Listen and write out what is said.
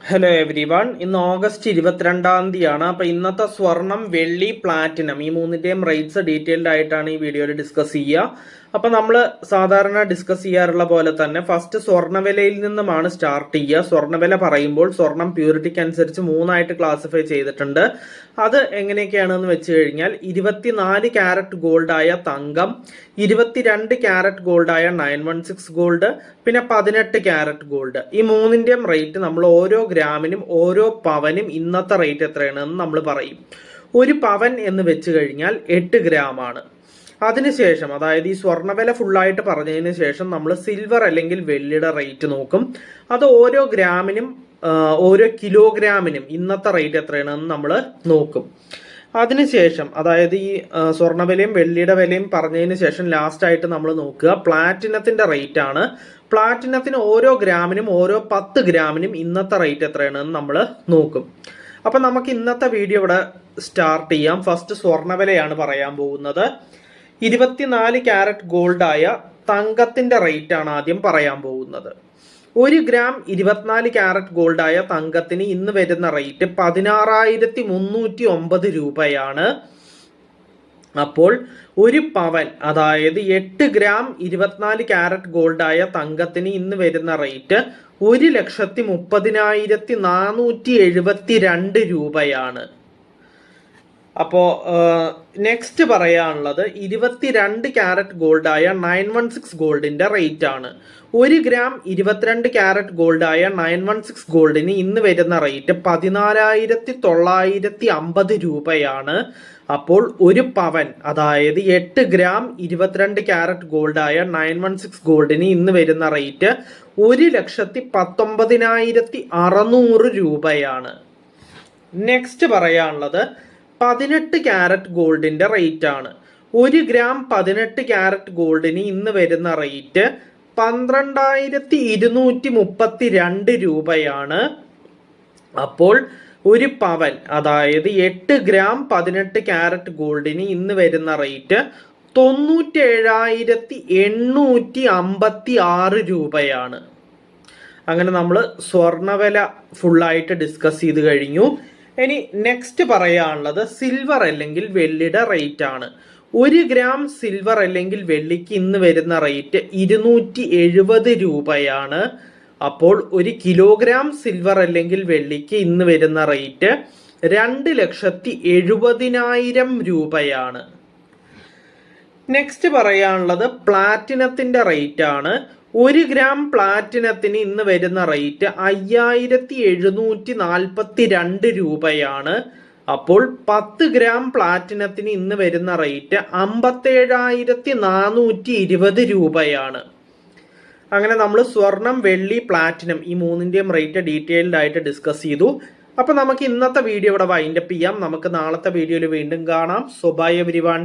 Hello every one. ഇന്ന് August 22-ാം തീയതിയാണ്. അപ്പോൾ ഇന്നത്തെ സ്വർണം, വെള്ളി, പ്ലാറ്റിനം ഈ മൂന്നിന്റെയും റേറ്റ്സ് ഡീറ്റെയിൽഡ് ആയിട്ടാണ് ഈ വീഡിയോയിൽ ഡിസ്കസ് ചെയ്യുക. അപ്പോൾ നമ്മൾ സാധാരണ ഡിസ്കസ് ചെയ്യാറുള്ള പോലെ തന്നെ ഫസ്റ്റ് സ്വർണ്ണവിലയിൽ നിന്നുമാണ് സ്റ്റാർട്ട് ചെയ്യുക. സ്വർണ്ണവില പറയുമ്പോൾ സ്വർണം പ്യൂരിറ്റിക്ക് അനുസരിച്ച് മൂന്നായിട്ട് ക്ലാസിഫൈ ചെയ്തിട്ടുണ്ട്. അത് എങ്ങനെയൊക്കെയാണെന്ന് വെച്ച് കഴിഞ്ഞാൽ 24 ക്യാരറ്റ് ഗോൾഡായ തങ്കം, 22 ക്യാരറ്റ് ഗോൾഡായ 916 ഗോൾഡ്, പിന്നെ 18 ക്യാരറ്റ് ഗോൾഡ്. ഈ മൂന്നിന്റെയും റേറ്റ് നമ്മൾ ഓരോ ഗ്രാമിനും ഓരോ പവനും ഇന്നത്തെ റേറ്റ് എത്രയാണെന്ന് നമ്മൾ പറയും. ഒരു പവൻ എന്ന് വെച്ച് കഴിഞ്ഞാൽ 8 ഗ്രാം ആണ്. അതിനുശേഷം അതായത് ഈ സ്വർണ്ണവില ഫുള്ളായിട്ട് പറഞ്ഞതിന് ശേഷം നമ്മൾ സിൽവർ അല്ലെങ്കിൽ വെള്ളിയുടെ റേറ്റ് നോക്കും. അത് ഓരോ ഗ്രാമിനും ഓരോ കിലോഗ്രാമിനും ഇന്നത്തെ റേറ്റ് എത്രയാണെന്ന് നമ്മൾ നോക്കും. അതിനുശേഷം അതായത് ഈ സ്വർണ്ണവിലയും വെള്ളിയുടെ വിലയും പറഞ്ഞതിന് ശേഷം ലാസ്റ്റ് ആയിട്ട് നമ്മൾ നോക്കുക പ്ലാറ്റിനത്തിന്റെ റേറ്റ് ആണ്. പ്ലാറ്റിനത്തിന് ഓരോ ഗ്രാമിനും ഓരോ 10 ഗ്രാമിനും ഇന്നത്തെ റേറ്റ് എത്രയാണെന്ന് നമ്മൾ നോക്കും. അപ്പൊ നമുക്ക് ഇന്നത്തെ വീഡിയോ ഇവിടെ സ്റ്റാർട്ട് ചെയ്യാം. ഫസ്റ്റ് സ്വർണ്ണവിലയാണ് പറയാൻ പോകുന്നത്. 24 ക്യാരറ്റ് ഗോൾഡായ തങ്കത്തിന്റെ റേറ്റ് ആണ് ആദ്യം പറയാൻ പോകുന്നത്. 1 ഗ്രാം 24 ക്യാരറ്റ് ഗോൾഡായ തങ്കത്തിന് ഇന്ന് വരുന്ന റേറ്റ് 16,309 രൂപയാണ്. അപ്പോൾ ഒരു പവൻ അതായത് 8 ഗ്രാം 24 ക്യാരറ്റ് ഗോൾഡായ തങ്കത്തിന് ഇന്ന് വരുന്ന റേറ്റ് 1,30,472 രൂപയാണ്. അപ്പോ നെക്സ്റ്റ് പറയാനുള്ളത് 22 ക്യാരറ്റ് ഗോൾഡായ 916 ഗോൾഡിന്റെ റേറ്റ് ആണ്. 1 ഗ്രാം 22 ക്യാരറ്റ് ഗോൾഡായ 916 ഗോൾഡിന് ഇന്ന് വരുന്ന റേറ്റ് 14,950 രൂപയാണ്. അപ്പോൾ ഒരു പവൻ അതായത് 8 ഗ്രാം 22 ക്യാരറ്റ് ഗോൾഡായ 916 ഗോൾഡിന് ഇന്ന് വരുന്ന റേറ്റ് 1,19,600 രൂപയാണ്. നെക്സ്റ്റ് പറയാനുള്ളത് 18 ക്യാരറ്റ് ഗോൾഡിന്റെ റേറ്റ് ആണ്. 1 ഗ്രാം 18 ക്യാരറ്റ് ഗോൾഡിന് ഇന്ന് വരുന്ന റേറ്റ് 12,232 രൂപയാണ്. അപ്പോൾ ഒരു പവൻ അതായത് 8 ഗ്രാം 18 ക്യാരറ്റ് ഗോൾഡിന് ഇന്ന് വരുന്ന റേറ്റ് 97,856 രൂപയാണ്. അങ്ങനെ നമ്മൾ സ്വർണ്ണവില ഫുള്ളായിട്ട് ഡിസ്കസ് ചെയ്ത് കഴിഞ്ഞു. ഇനി നെക്സ്റ്റ് പറയാനുള്ളത് സിൽവർ അല്ലെങ്കിൽ വെള്ളിയുടെ റേറ്റ് ആണ്. 1 ഗ്രാം സിൽവർ അല്ലെങ്കിൽ വെള്ളിക്ക് ഇന്ന് വരുന്ന റേറ്റ് 270 രൂപയാണ്. അപ്പോൾ 1 കിലോഗ്രാം സിൽവർ അല്ലെങ്കിൽ വെള്ളിക്ക് ഇന്ന് വരുന്ന റേറ്റ് 2,70,000 രൂപയാണ്. നെക്സ്റ്റ് പറയാനുള്ളത് പ്ലാറ്റിനത്തിന്റെ റേറ്റ് ആണ്. 1 ഗ്രാം പ്ലാറ്റിനത്തിന് ഇന്ന് വരുന്ന റേറ്റ് 5,742 രൂപയാണ്. അപ്പോൾ 10 ഗ്രാം പ്ലാറ്റിനത്തിന് ഇന്ന് വരുന്ന റേറ്റ് 57,420 രൂപയാണ്. അങ്ങനെ നമ്മൾ സ്വർണം, വെള്ളി, പ്ലാറ്റിനം ഈ മൂന്നിന്റെയും റേറ്റ് ഡീറ്റെയിൽഡ് ആയിട്ട് ഡിസ്കസ് ചെയ്തു. അപ്പൊ നമുക്ക് ഇന്നത്തെ വീഡിയോ ഇവിടെ വൈൻഡപ്പ് ചെയ്യാം. നമുക്ക് നാളത്തെ വീഡിയോയിൽ വീണ്ടും കാണാം. So bye everyone.